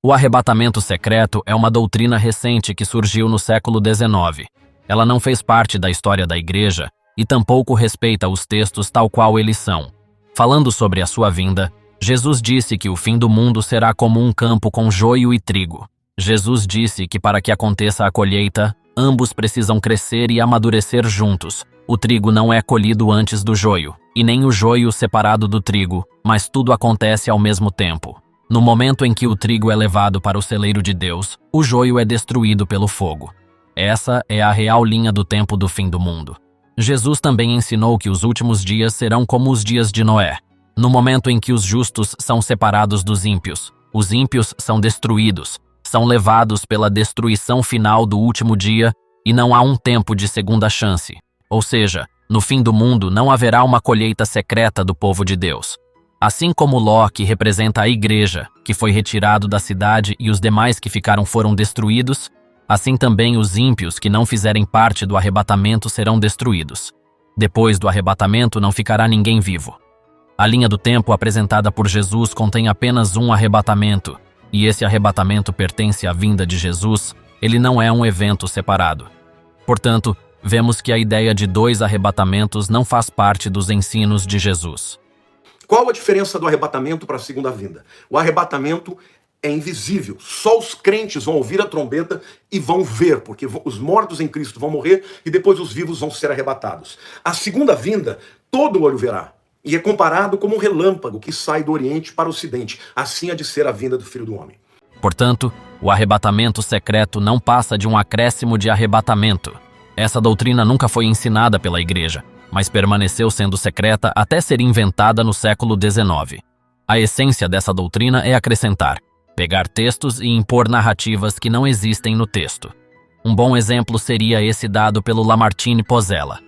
O arrebatamento secreto é uma doutrina recente que surgiu no século XIX. Ela não fez parte da história da Igreja e tampouco respeita os textos tal qual eles são. Falando sobre a sua vinda, Jesus disse que o fim do mundo será como um campo com joio e trigo. Jesus disse que para que aconteça a colheita, ambos precisam crescer e amadurecer juntos. O trigo não é colhido antes do joio, e nem o joio separado do trigo, mas tudo acontece ao mesmo tempo. No momento em que o trigo é levado para o celeiro de Deus, o joio é destruído pelo fogo. Essa é a real linha do tempo do fim do mundo. Jesus também ensinou que os últimos dias serão como os dias de Noé. No momento em que os justos são separados dos ímpios, os ímpios são destruídos, são levados pela destruição final do último dia e não há um tempo de segunda chance. Ou seja, no fim do mundo não haverá uma colheita secreta do povo de Deus. Assim como Ló, que representa a igreja, que foi retirado da cidade e os demais que ficaram foram destruídos, assim também os ímpios que não fizerem parte do arrebatamento serão destruídos. Depois do arrebatamento não ficará ninguém vivo. A linha do tempo apresentada por Jesus contém apenas um arrebatamento, e esse arrebatamento pertence à vinda de Jesus, ele não é um evento separado. Portanto, vemos que a ideia de 2 arrebatamentos não faz parte dos ensinos de Jesus. Qual a diferença do arrebatamento para a segunda vinda? O arrebatamento é invisível. Só os crentes vão ouvir a trombeta e vão ver, porque os mortos em Cristo vão morrer e depois os vivos vão ser arrebatados. A segunda vinda, todo olho verá. E é comparado como um relâmpago que sai do Oriente para o Ocidente. Assim há de ser a vinda do Filho do Homem. Portanto, o arrebatamento secreto não passa de um acréscimo de arrebatamento. Essa doutrina nunca foi ensinada pela Igreja, mas permaneceu sendo secreta até ser inventada no século XIX. A essência dessa doutrina é acrescentar, pegar textos e impor narrativas que não existem no texto. Um bom exemplo seria esse dado pelo Lamartine Pozzella.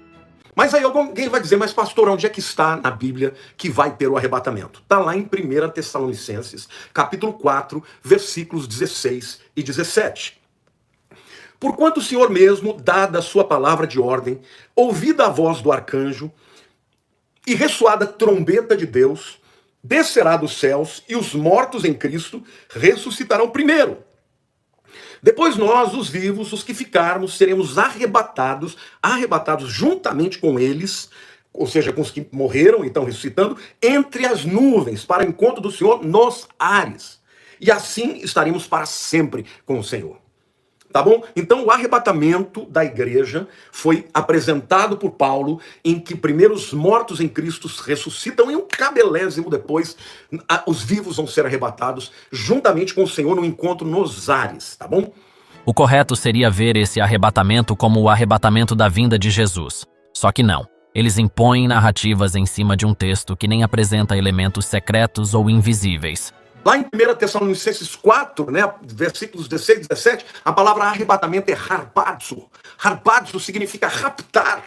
Mas aí alguém vai dizer, mas pastor, onde é que está na Bíblia que vai ter o arrebatamento? Está lá em 1 Tessalonicenses, capítulo 4, versículos 16 e 17. Porquanto o Senhor mesmo, dada a sua palavra de ordem, ouvida a voz do arcanjo e ressoada a trombeta de Deus, descerá dos céus e os mortos em Cristo ressuscitarão primeiro. Depois nós, os vivos, os que ficarmos, seremos arrebatados juntamente com eles, ou seja, com os que morreram e estão ressuscitando, entre as nuvens, para o encontro do Senhor nos ares. E assim estaremos para sempre com o Senhor. Tá bom? Então o arrebatamento da igreja foi apresentado por Paulo, em que primeiro os mortos em Cristo ressuscitam e um cabelésimo depois os vivos vão ser arrebatados juntamente com o Senhor no encontro nos ares, tá bom? O correto seria ver esse arrebatamento como o arrebatamento da vinda de Jesus. Só que não. Eles impõem narrativas em cima de um texto que nem apresenta elementos secretos ou invisíveis. Lá em 1 Tessalonicenses 4, versículos 16 e 17, a palavra arrebatamento é harpazo. Harpazo significa raptar.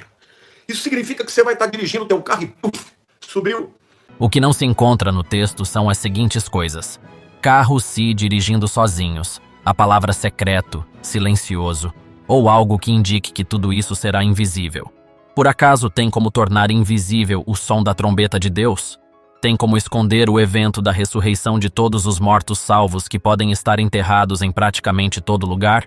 Isso significa que você vai estar dirigindo o teu carro e puf, subiu. O que não se encontra no texto são as seguintes coisas. Carros se dirigindo sozinhos, a palavra secreto, silencioso, ou algo que indique que tudo isso será invisível. Por acaso tem como tornar invisível o som da trombeta de Deus? Tem como esconder o evento da ressurreição de todos os mortos salvos que podem estar enterrados em praticamente todo lugar?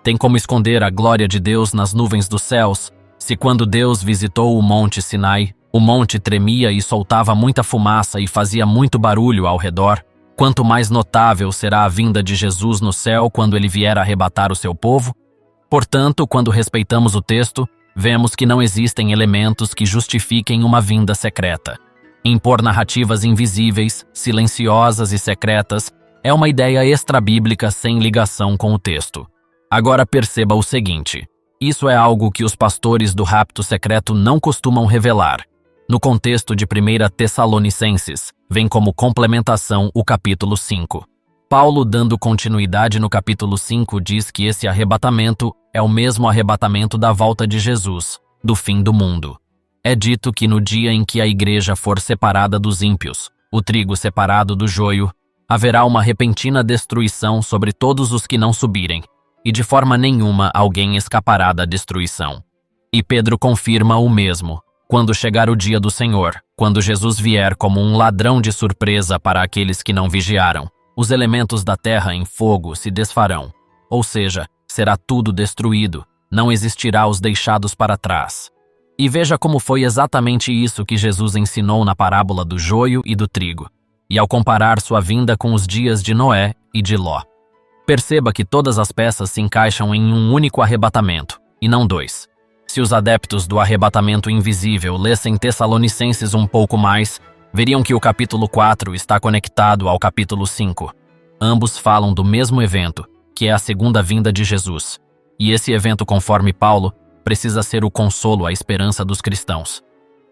Tem como esconder a glória de Deus nas nuvens dos céus, se quando Deus visitou o Monte Sinai, o monte tremia e soltava muita fumaça e fazia muito barulho ao redor? Quanto mais notável será a vinda de Jesus no céu quando ele vier arrebatar o seu povo? Portanto, quando respeitamos o texto, vemos que não existem elementos que justifiquem uma vinda secreta. Impor narrativas invisíveis, silenciosas e secretas é uma ideia extrabíblica sem ligação com o texto. Agora perceba o seguinte, isso é algo que os pastores do rapto secreto não costumam revelar. No contexto de 1 Tessalonicenses, vem como complementação o capítulo 5. Paulo, dando continuidade no capítulo 5, diz que esse arrebatamento é o mesmo arrebatamento da volta de Jesus, do fim do mundo. É dito que no dia em que a igreja for separada dos ímpios, o trigo separado do joio, haverá uma repentina destruição sobre todos os que não subirem, e de forma nenhuma alguém escapará da destruição. E Pedro confirma o mesmo, quando chegar o dia do Senhor, quando Jesus vier como um ladrão de surpresa para aqueles que não vigiaram. Os elementos da terra em fogo se desfarão, ou seja, será tudo destruído, não existirá os deixados para trás. E veja como foi exatamente isso que Jesus ensinou na parábola do joio e do trigo, e ao comparar sua vinda com os dias de Noé e de Ló. Perceba que todas as peças se encaixam em um único arrebatamento, e não dois. Se os adeptos do arrebatamento invisível lessem Tessalonicenses um pouco mais, veriam que o capítulo 4 está conectado ao capítulo 5. Ambos falam do mesmo evento, que é a segunda vinda de Jesus. E esse evento, conforme Paulo, precisa ser o consolo à esperança dos cristãos.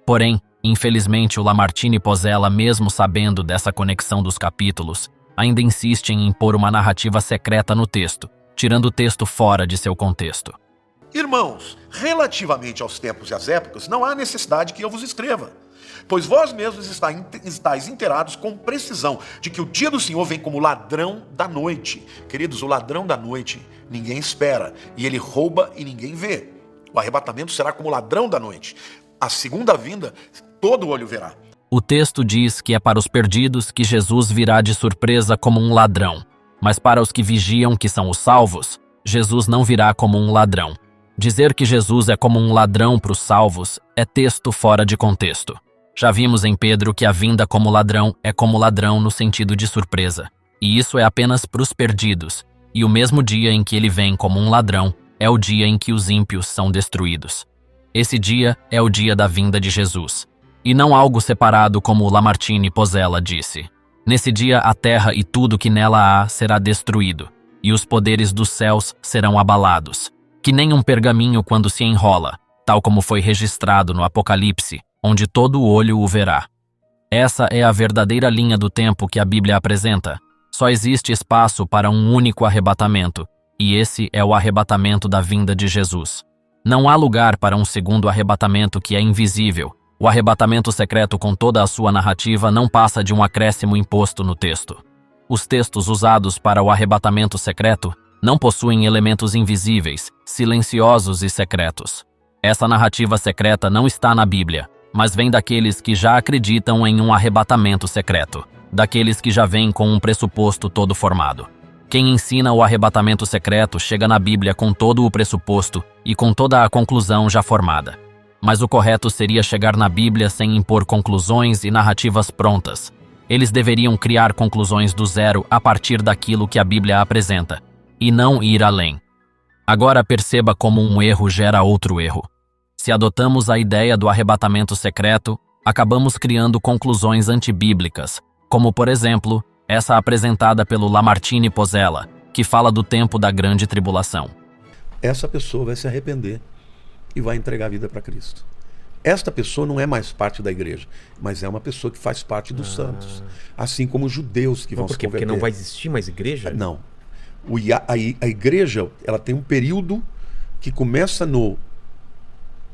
Porém, infelizmente, o Lamartine Pozzella, mesmo sabendo dessa conexão dos capítulos, ainda insiste em impor uma narrativa secreta no texto, tirando o texto fora de seu contexto. Irmãos, relativamente aos tempos e às épocas, não há necessidade que eu vos escreva, pois vós mesmos estáis inteirados com precisão de que o dia do Senhor vem como ladrão da noite. Queridos, o ladrão da noite ninguém espera, e ele rouba e ninguém vê. O arrebatamento será como o ladrão da noite. A segunda vinda, todo olho verá. O texto diz que é para os perdidos que Jesus virá de surpresa como um ladrão, mas para os que vigiam, que são os salvos, Jesus não virá como um ladrão. Dizer que Jesus é como um ladrão para os salvos é texto fora de contexto. Já vimos em Pedro que a vinda como ladrão é como ladrão no sentido de surpresa, e isso é apenas para os perdidos, e o mesmo dia em que ele vem como um ladrão é o dia em que os ímpios são destruídos. Esse dia é o dia da vinda de Jesus, e não algo separado como Lamartine Pozzella disse. Nesse dia a terra e tudo que nela há será destruído, e os poderes dos céus serão abalados, que nem um pergaminho quando se enrola, tal como foi registrado no Apocalipse, onde todo olho o verá. Essa é a verdadeira linha do tempo que a Bíblia apresenta. Só existe espaço para um único arrebatamento, e esse é o arrebatamento da vinda de Jesus. Não há lugar para um segundo arrebatamento que é invisível. O arrebatamento secreto, com toda a sua narrativa, não passa de um acréscimo imposto no texto. Os textos usados para o arrebatamento secreto não possuem elementos invisíveis, silenciosos e secretos. Essa narrativa secreta não está na Bíblia, mas vem daqueles que já acreditam em um arrebatamento secreto, daqueles que já vêm com um pressuposto todo formado. Quem ensina o arrebatamento secreto chega na Bíblia com todo o pressuposto e com toda a conclusão já formada. Mas o correto seria chegar na Bíblia sem impor conclusões e narrativas prontas. Eles deveriam criar conclusões do zero a partir daquilo que a Bíblia apresenta, e não ir além. Agora perceba como um erro gera outro erro. Se adotamos a ideia do arrebatamento secreto, acabamos criando conclusões antibíblicas, como, por exemplo, essa apresentada pelo Lamartine Pozzella, que fala do tempo da grande tribulação. Essa pessoa vai se arrepender e vai entregar a vida para Cristo. Esta pessoa não é mais parte da igreja, mas é uma pessoa que faz parte dos santos. Assim como os judeus que vão se converter. Porque não vai existir mais igreja? Não. A igreja, ela tem um período que começa no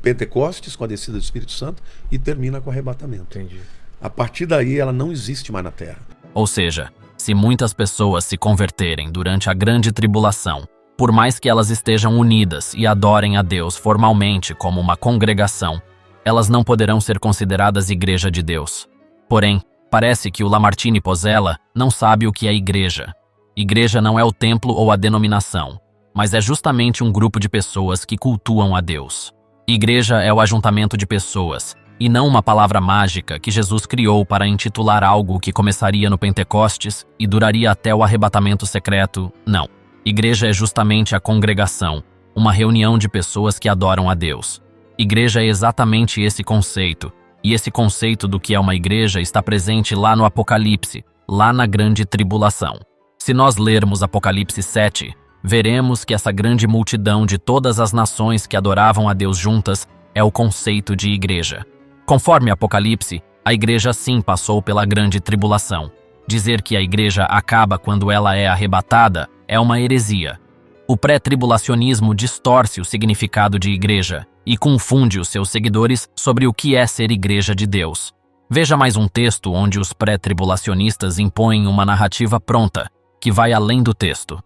Pentecostes, com a descida do Espírito Santo, e termina com o arrebatamento. Entendi. A partir daí, ela não existe mais na Terra. Ou seja, se muitas pessoas se converterem durante a grande tribulação, por mais que elas estejam unidas e adorem a Deus formalmente como uma congregação, elas não poderão ser consideradas igreja de Deus. Porém, parece que o Lamartine Pozzella não sabe o que é igreja. Igreja não é o templo ou a denominação, mas é justamente um grupo de pessoas que cultuam a Deus. Igreja é o ajuntamento de pessoas, e não uma palavra mágica que Jesus criou para intitular algo que começaria no Pentecostes e duraria até o arrebatamento secreto. Não. Igreja é justamente a congregação, uma reunião de pessoas que adoram a Deus. Igreja é exatamente esse conceito, e esse conceito do que é uma igreja está presente lá no Apocalipse, lá na grande tribulação. Se nós lermos Apocalipse 7, veremos que essa grande multidão de todas as nações que adoravam a Deus juntas é o conceito de igreja. Conforme Apocalipse, a igreja sim passou pela grande tribulação. Dizer que a igreja acaba quando ela é arrebatada é uma heresia. O pré-tribulacionismo distorce o significado de igreja e confunde os seus seguidores sobre o que é ser igreja de Deus. Veja mais um texto onde os pré-tribulacionistas impõem uma narrativa pronta, que vai além do texto.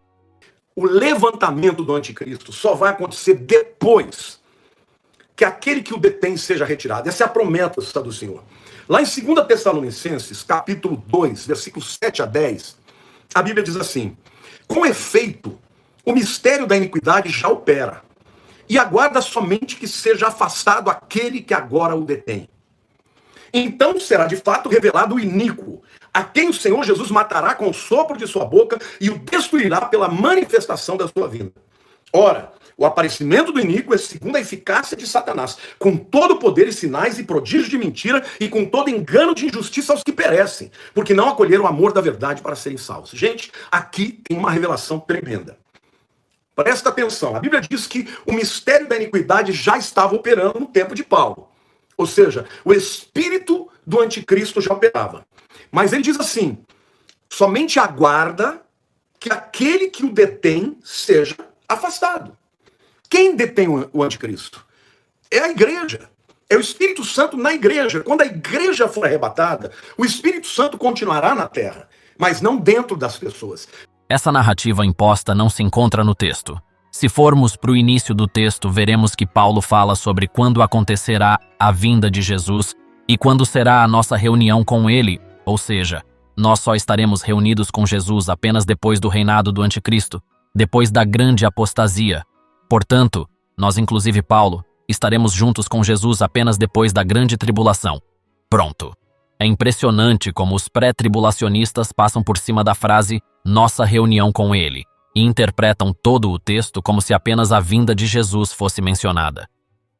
O levantamento do anticristo só vai acontecer depois que aquele que o detém seja retirado. Essa é a promessa do Senhor. Lá em 2 Tessalonicenses, capítulo 2, versículos 7 a 10, A Bíblia diz assim: com efeito, o mistério da iniquidade já opera, e aguarda somente que seja afastado aquele que agora o detém. Então será de fato revelado o iníquo, a quem o Senhor Jesus matará com o sopro de sua boca e o destruirá pela manifestação da sua vinda. Ora, o aparecimento do iníquo é segundo a eficácia de Satanás, com todo poder e sinais e prodígios de mentira e com todo engano de injustiça aos que perecem, porque não acolheram o amor da verdade para serem salvos. Gente, aqui tem uma revelação tremenda. Presta atenção, a Bíblia diz que o mistério da iniquidade já estava operando no tempo de Paulo. Ou seja, o espírito do anticristo já operava. Mas ele diz assim: somente aguarda que aquele que o detém seja afastado. Quem detém o anticristo? É a igreja. É o Espírito Santo na igreja. Quando a igreja for arrebatada, o Espírito Santo continuará na terra, mas não dentro das pessoas. Essa narrativa imposta não se encontra no texto. Se formos para o início do texto, veremos que Paulo fala sobre quando acontecerá a vinda de Jesus e quando será a nossa reunião com ele, ou seja, nós só estaremos reunidos com Jesus apenas depois do reinado do anticristo, depois da grande apostasia. Portanto, nós, inclusive Paulo, estaremos juntos com Jesus apenas depois da grande tribulação. Pronto. É impressionante como os pré-tribulacionistas passam por cima da frase "nossa reunião com ele" e interpretam todo o texto como se apenas a vinda de Jesus fosse mencionada.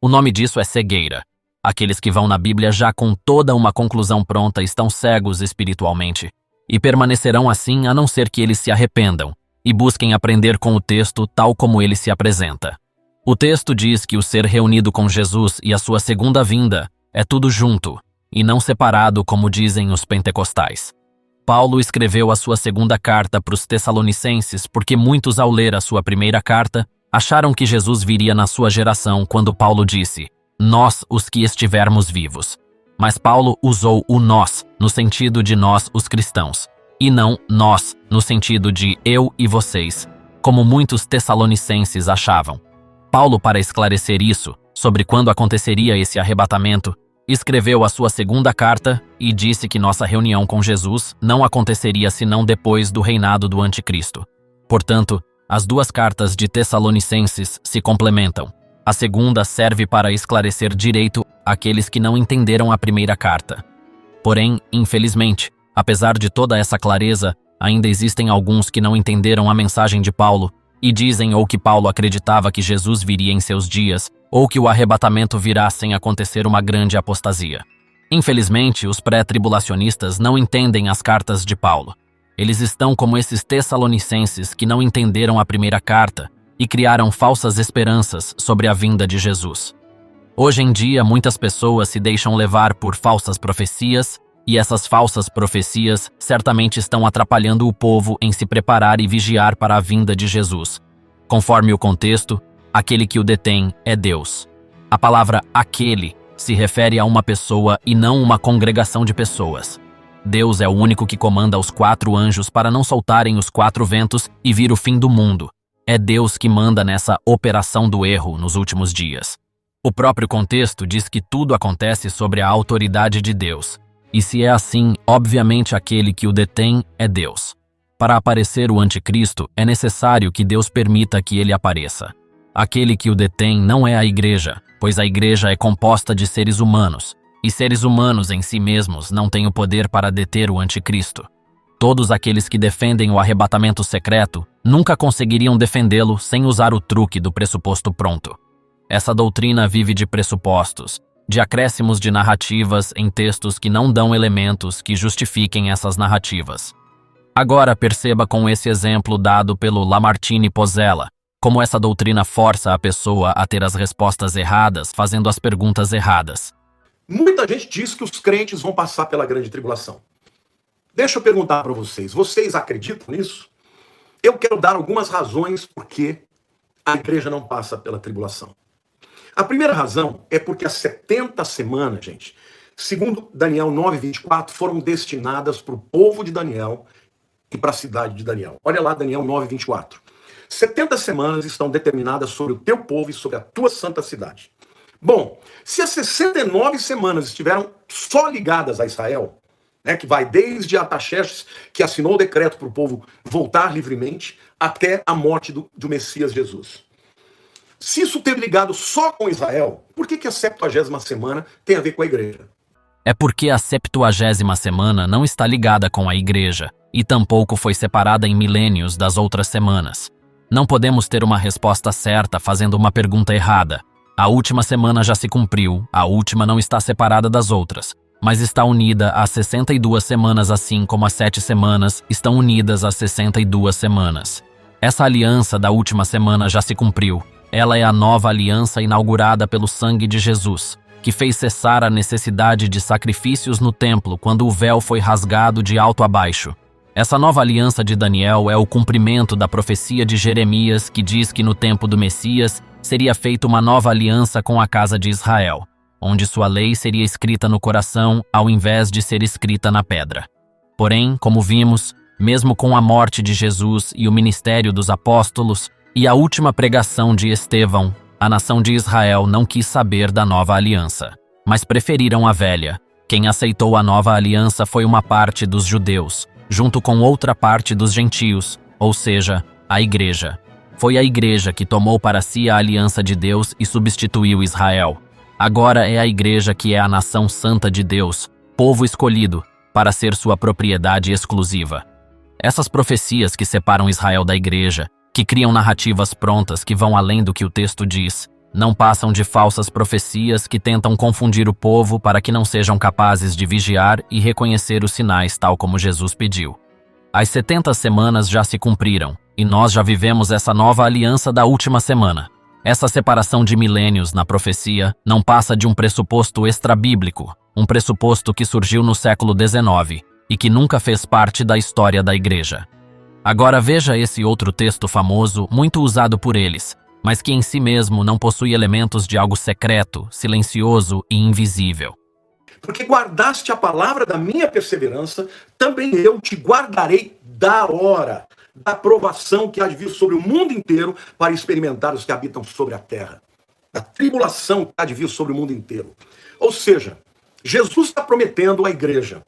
O nome disso é cegueira. Aqueles que vão na Bíblia já com toda uma conclusão pronta estão cegos espiritualmente e permanecerão assim a não ser que eles se arrependam e busquem aprender com o texto tal como ele se apresenta. O texto diz que o ser reunido com Jesus e a sua segunda vinda é tudo junto e não separado como dizem os pentecostais. Paulo escreveu a sua segunda carta para os Tessalonicenses porque muitos, ao ler a sua primeira carta, acharam que Jesus viria na sua geração quando Paulo disse "nós, os que estivermos vivos". Mas Paulo usou o "nós" no sentido de nós, os cristãos, e não "nós" no sentido de eu e vocês, como muitos tessalonicenses achavam. Paulo, para esclarecer isso, sobre quando aconteceria esse arrebatamento, escreveu a sua segunda carta e disse que nossa reunião com Jesus não aconteceria senão depois do reinado do anticristo. Portanto, as duas cartas de Tessalonicenses se complementam. A segunda serve para esclarecer direito aqueles que não entenderam a primeira carta. Porém, infelizmente, apesar de toda essa clareza, ainda existem alguns que não entenderam a mensagem de Paulo e dizem ou que Paulo acreditava que Jesus viria em seus dias, ou que o arrebatamento virá sem acontecer uma grande apostasia. Infelizmente, os pré-tribulacionistas não entendem as cartas de Paulo. Eles estão como esses tessalonicenses que não entenderam a primeira carta e criaram falsas esperanças sobre a vinda de Jesus. Hoje em dia, muitas pessoas se deixam levar por falsas profecias, e essas falsas profecias certamente estão atrapalhando o povo em se preparar e vigiar para a vinda de Jesus. Conforme o contexto, aquele que o detém é Deus. A palavra "aquele" se refere a uma pessoa e não uma congregação de pessoas. Deus é o único que comanda os 4 anjos para não soltarem os 4 ventos e vir o fim do mundo. É Deus que manda nessa operação do erro nos últimos dias. O próprio contexto diz que tudo acontece sobre a autoridade de Deus. E se é assim, obviamente aquele que o detém é Deus. Para aparecer o anticristo, é necessário que Deus permita que ele apareça. Aquele que o detém não é a igreja, pois a igreja é composta de seres humanos, e seres humanos em si mesmos não têm o poder para deter o anticristo. Todos aqueles que defendem o arrebatamento secreto nunca conseguiriam defendê-lo sem usar o truque do pressuposto pronto. Essa doutrina vive de pressupostos, de acréscimos de narrativas em textos que não dão elementos que justifiquem essas narrativas. Agora perceba com esse exemplo dado pelo Lamartine Pozzella, como essa doutrina força a pessoa a ter as respostas erradas, fazendo as perguntas erradas. Muita gente diz que os crentes vão passar pela grande tribulação. Deixa eu perguntar para vocês, vocês acreditam nisso? Eu quero dar algumas razões por que a igreja não passa pela tribulação. A primeira razão é porque as 70 semanas, gente, segundo Daniel 9:24, foram destinadas para o povo de Daniel e para a cidade de Daniel. Olha lá, Daniel 9:24. 70 semanas estão determinadas sobre o teu povo e sobre a tua santa cidade. Bom, se as 69 semanas estiveram só ligadas a Israel, né, que vai desde Artaxerxes, que assinou o decreto para o povo voltar livremente, até a morte do Messias Jesus. Se isso teve ligado só com Israel, por que a 70ª semana tem a ver com a igreja? É porque a 70ª semana não está ligada com a igreja, e tampouco foi separada em milênios das outras semanas. Não podemos ter uma resposta certa fazendo uma pergunta errada. A última semana já se cumpriu, a última não está separada das outras, mas está unida às 62 semanas, assim como as 7 semanas estão unidas às 62 semanas. Essa aliança da última semana já se cumpriu. Ela é a nova aliança inaugurada pelo sangue de Jesus, que fez cessar a necessidade de sacrifícios no templo quando o véu foi rasgado de alto a baixo. Essa nova aliança de Daniel é o cumprimento da profecia de Jeremias, que diz que no tempo do Messias seria feita uma nova aliança com a casa de Israel, onde sua lei seria escrita no coração ao invés de ser escrita na pedra. Porém, como vimos, mesmo com a morte de Jesus e o ministério dos apóstolos e a última pregação de Estevão, a nação de Israel não quis saber da nova aliança, mas preferiram a velha. Quem aceitou a nova aliança foi uma parte dos judeus, junto com outra parte dos gentios, ou seja, a igreja. Foi a igreja que tomou para si a aliança de Deus e substituiu Israel. Agora é a igreja que é a nação santa de Deus, povo escolhido, para ser sua propriedade exclusiva. Essas profecias que separam Israel da igreja, que criam narrativas prontas que vão além do que o texto diz, não passam de falsas profecias que tentam confundir o povo para que não sejam capazes de vigiar e reconhecer os sinais tal como Jesus pediu. As 70 semanas já se cumpriram, e nós já vivemos essa nova aliança da última semana. Essa separação de milênios na profecia não passa de um pressuposto extrabíblico, um pressuposto que surgiu no século XIX e que nunca fez parte da história da igreja. Agora veja esse outro texto famoso, muito usado por eles, mas que em si mesmo não possui elementos de algo secreto, silencioso e invisível. Porque guardaste a palavra da minha perseverança, também eu te guardarei da hora, da provação que há de vir sobre o mundo inteiro para experimentar os que habitam sobre a terra. Da tribulação que há de vir sobre o mundo inteiro. Ou seja, Jesus está prometendo à igreja: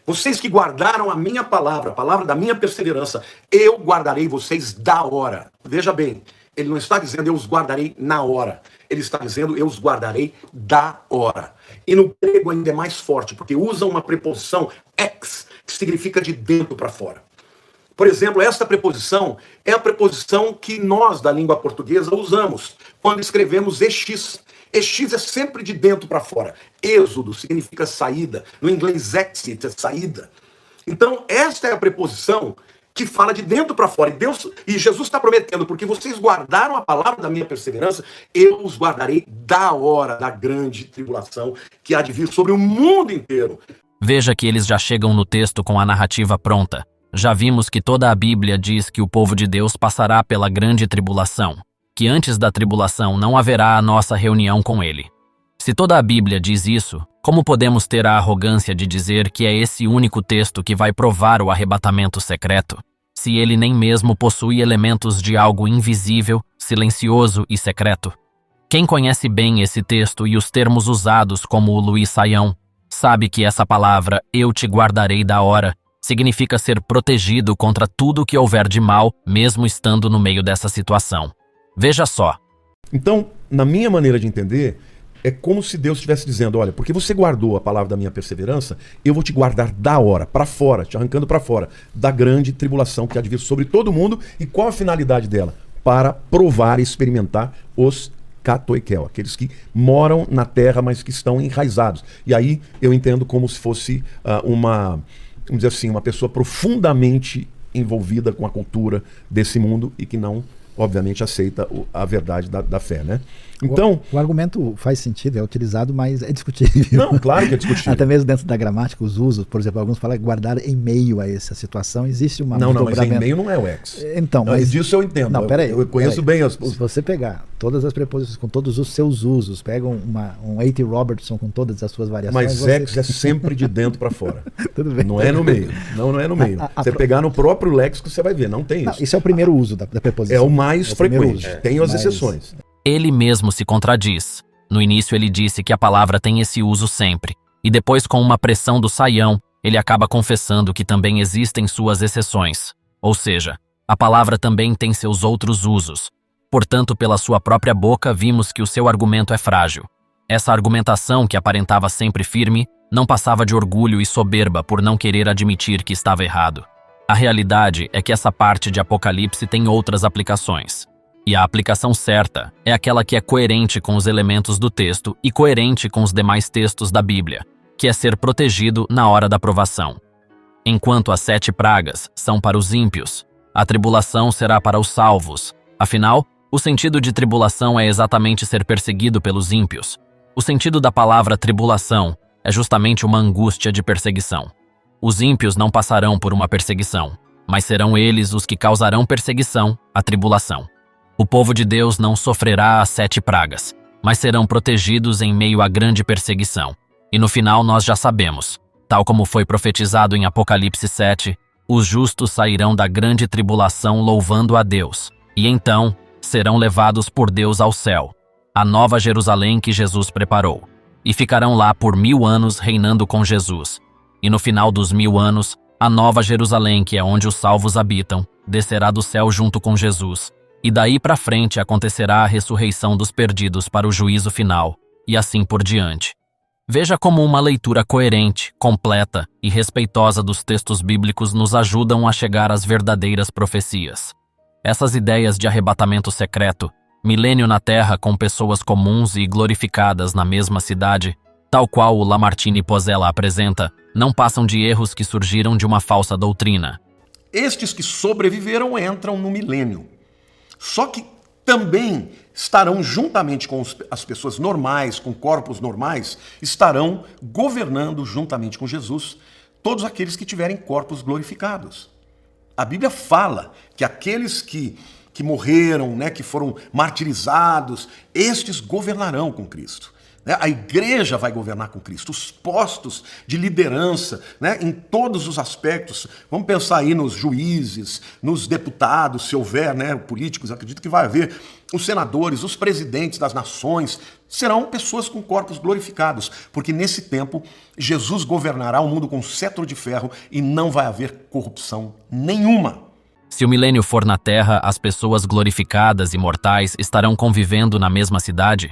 vocês que guardaram a minha palavra, a palavra da minha perseverança, eu guardarei vocês da hora. Veja bem, ele não está dizendo eu os guardarei na hora. Ele está dizendo eu os guardarei da hora. E no grego ainda é mais forte, porque usa uma preposição ex, que significa de dentro para fora. Por exemplo, esta preposição é a preposição que nós, da língua portuguesa, usamos quando escrevemos ex. Ex é sempre de dentro para fora. Êxodo significa saída. No inglês, exit é saída. Então, esta é a preposição que fala de dentro para fora. E Jesus está prometendo, porque vocês guardaram a palavra da minha perseverança, eu os guardarei da hora da grande tribulação que há de vir sobre o mundo inteiro. Veja que eles já chegam no texto com a narrativa pronta. Já vimos que toda a Bíblia diz que o povo de Deus passará pela grande tribulação, que antes da tribulação não haverá a nossa reunião com ele. Se toda a Bíblia diz isso, como podemos ter a arrogância de dizer que é esse único texto que vai provar o arrebatamento secreto, se ele nem mesmo possui elementos de algo invisível, silencioso e secreto? Quem conhece bem esse texto e os termos usados como o Luiz Saião, sabe que essa palavra, eu te guardarei da hora, significa ser protegido contra tudo que houver de mal, mesmo estando no meio dessa situação. Veja só. Então, na minha maneira de entender, é como se Deus estivesse dizendo, olha, porque você guardou a palavra da minha perseverança, eu vou te guardar da hora, para fora, te arrancando para fora, da grande tribulação que há de vir sobre todo mundo. E qual a finalidade dela? Para provar e experimentar os katoikel, aqueles que moram na terra, mas que estão enraizados. E aí eu entendo como se fosse vamos dizer assim, uma pessoa profundamente envolvida com a cultura desse mundo e que não, obviamente, aceita a verdade da fé, né? Então, o argumento faz sentido, é utilizado, mas é discutível. Não, claro que é discutível. Até mesmo dentro da gramática, os usos, por exemplo, alguns falam guardar em meio a essa situação, existe uma... Não, mas em meio não é o ex. Então, mas... disso eu entendo. Não, peraí. Eu conheço bem as... Se você pegar todas as preposições com todos os seus usos, pega um A.T. Robertson com todas as suas variações... Mas ex é sempre de dentro para fora. Tudo bem. Não é no meio. Não é no meio. Você pegar no próprio léxico, você vai ver, não tem isso. Não, isso é o primeiro uso da preposição. É o mais frequente. Tem as exceções. Ele mesmo se contradiz. No início ele disse que a palavra tem esse uso sempre, e depois com uma pressão do Saião, ele acaba confessando que também existem suas exceções, ou seja, a palavra também tem seus outros usos. Portanto, pela sua própria boca, vimos que o seu argumento é frágil. Essa argumentação, que aparentava sempre firme, não passava de orgulho e soberba por não querer admitir que estava errado. A realidade é que essa parte de Apocalipse tem outras aplicações. E a aplicação certa é aquela que é coerente com os elementos do texto e coerente com os demais textos da Bíblia, que é ser protegido na hora da provação. Enquanto as 7 pragas são para os ímpios, a tribulação será para os salvos. Afinal, o sentido de tribulação é exatamente ser perseguido pelos ímpios. O sentido da palavra tribulação é justamente uma angústia de perseguição. Os ímpios não passarão por uma perseguição, mas serão eles os que causarão perseguição, a tribulação. O povo de Deus não sofrerá as 7 pragas, mas serão protegidos em meio à grande perseguição. E no final nós já sabemos, tal como foi profetizado em Apocalipse 7, os justos sairão da grande tribulação louvando a Deus, e então serão levados por Deus ao céu, a nova Jerusalém que Jesus preparou, e ficarão lá por 1000 anos reinando com Jesus. E no final dos 1000 anos, a nova Jerusalém, que é onde os salvos habitam, descerá do céu junto com Jesus, e daí para frente acontecerá a ressurreição dos perdidos para o juízo final, e assim por diante. Veja como uma leitura coerente, completa e respeitosa dos textos bíblicos nos ajudam a chegar às verdadeiras profecias. Essas ideias de arrebatamento secreto, milênio na Terra com pessoas comuns e glorificadas na mesma cidade, tal qual o Lamartine Pozella apresenta, não passam de erros que surgiram de uma falsa doutrina. Estes que sobreviveram entram no milênio. Só que também estarão juntamente com as pessoas normais, com corpos normais, estarão governando juntamente com Jesus todos aqueles que tiverem corpos glorificados. A Bíblia fala que aqueles que morreram, né, que foram martirizados, estes governarão com Cristo. A igreja vai governar com Cristo, os postos de liderança, né, em todos os aspectos. Vamos pensar aí nos juízes, nos deputados, se houver, né, políticos, acredito que vai haver, os senadores, os presidentes das nações, serão pessoas com corpos glorificados, porque nesse tempo Jesus governará o mundo com cetro de ferro e não vai haver corrupção nenhuma. Se o milênio for na Terra, as pessoas glorificadas e mortais estarão convivendo na mesma cidade?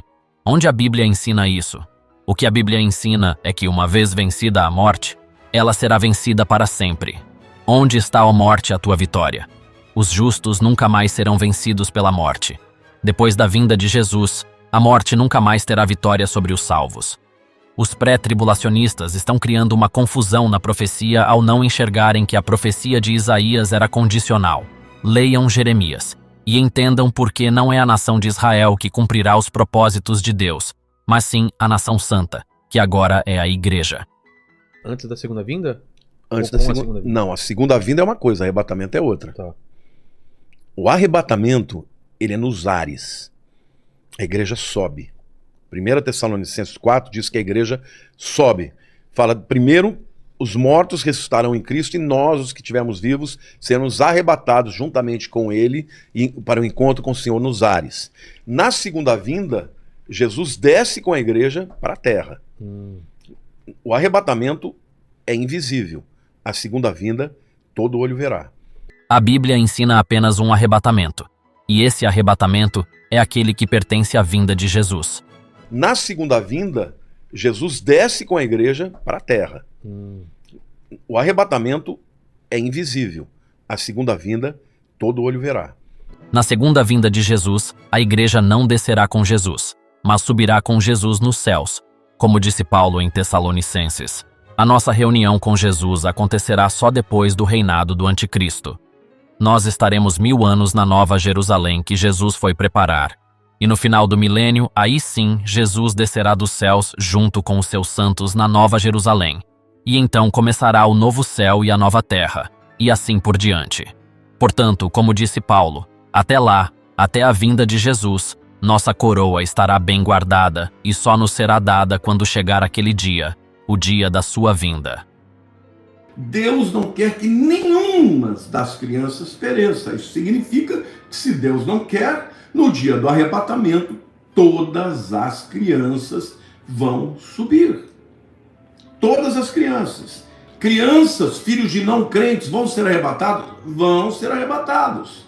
Onde a Bíblia ensina isso? O que a Bíblia ensina é que, uma vez vencida a morte, ela será vencida para sempre. Onde está, ó morte, a tua vitória? Os justos nunca mais serão vencidos pela morte. Depois da vinda de Jesus, a morte nunca mais terá vitória sobre os salvos. Os pré-tribulacionistas estão criando uma confusão na profecia ao não enxergarem que a profecia de Isaías era condicional. Leiam Jeremias e entendam por que não é a nação de Israel que cumprirá os propósitos de Deus, mas sim a nação santa, que agora é a igreja. Antes da segunda vinda? Antes Ou da com a segunda segunda vinda? Não, a segunda vinda é uma coisa, o arrebatamento é outra. Tá. O arrebatamento, ele é nos ares. A igreja sobe. 1 Tessalonicenses 4 diz que a igreja sobe. Fala, primeiro, os mortos ressuscitarão em Cristo e nós, os que estivermos vivos, seremos arrebatados juntamente com ele para o encontro com o Senhor nos ares. Na segunda vinda, Jesus desce com a igreja para a terra. O arrebatamento é invisível. A segunda vinda, todo olho verá. A Bíblia ensina apenas um arrebatamento, e esse arrebatamento é aquele que pertence à vinda de Jesus. Na segunda vinda, Jesus desce com a igreja para a terra. O arrebatamento é invisível. A segunda vinda, todo olho verá. Na segunda vinda de Jesus, a igreja não descerá com Jesus, mas subirá com Jesus nos céus, como disse Paulo em Tessalonicenses. A nossa reunião com Jesus acontecerá só depois do reinado do Anticristo. Nós estaremos 1000 anos na Nova Jerusalém que Jesus foi preparar. E no final do milênio, aí sim, Jesus descerá dos céus junto com os seus santos na Nova Jerusalém. E então começará o novo céu e a nova terra, e assim por diante. Portanto, como disse Paulo, até lá, até a vinda de Jesus, nossa coroa estará bem guardada e só nos será dada quando chegar aquele dia, o dia da sua vinda. Deus não quer que nenhuma das crianças pereça. Isso significa que se Deus não quer, no dia do arrebatamento, todas as crianças vão subir. Todas as crianças. Crianças, filhos de não crentes, vão ser arrebatados? Vão ser arrebatados.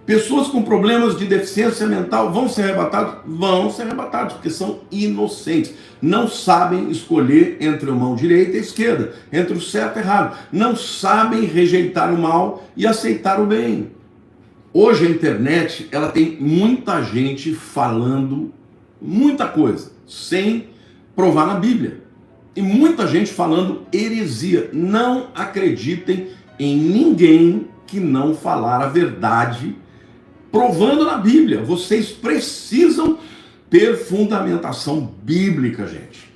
Pessoas com problemas de deficiência mental vão ser arrebatados? Vão ser arrebatados, porque são inocentes. Não sabem escolher entre a mão direita e a esquerda, entre o certo e o errado. Não sabem rejeitar o mal e aceitar o bem. Hoje a internet, ela tem muita gente falando muita coisa, sem provar na Bíblia. E muita gente falando heresia. Não acreditem em ninguém que não falar a verdade, provando na Bíblia. Vocês precisam ter fundamentação bíblica, gente.